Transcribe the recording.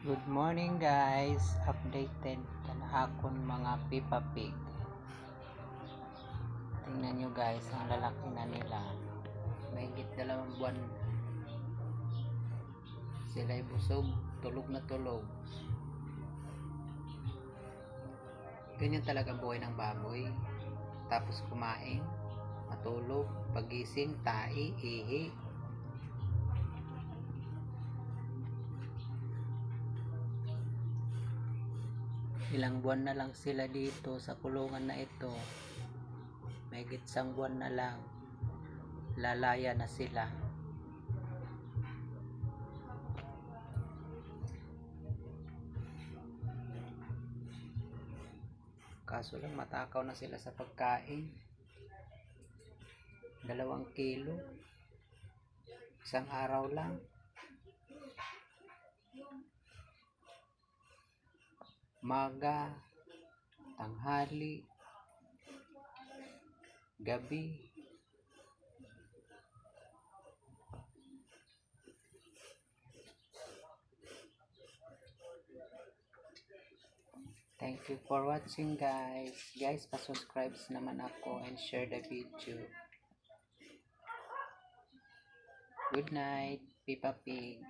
Good morning guys, updated na akon mga Peppa Pig. Tingnan nyo guys, ang lalaki na nila. Mahigit 2 buwan. Sila'y busog, tulog na tulog. Ganyan talaga buhay ng baboy. Tapos kumain, matulog, pagising, tai, ihi. Ilang buwan na lang sila dito sa kulungan na ito. Mahigit 1 buwan na lang. Lalaya na sila. Kaso lang matakaw na sila sa pagkain. 2 kilo. Isang araw lang. Maga, tanghali, gabi. Thank you for watching guys. Guys, pa-subscribe naman ako and share the video. Good night, Peppa Pig.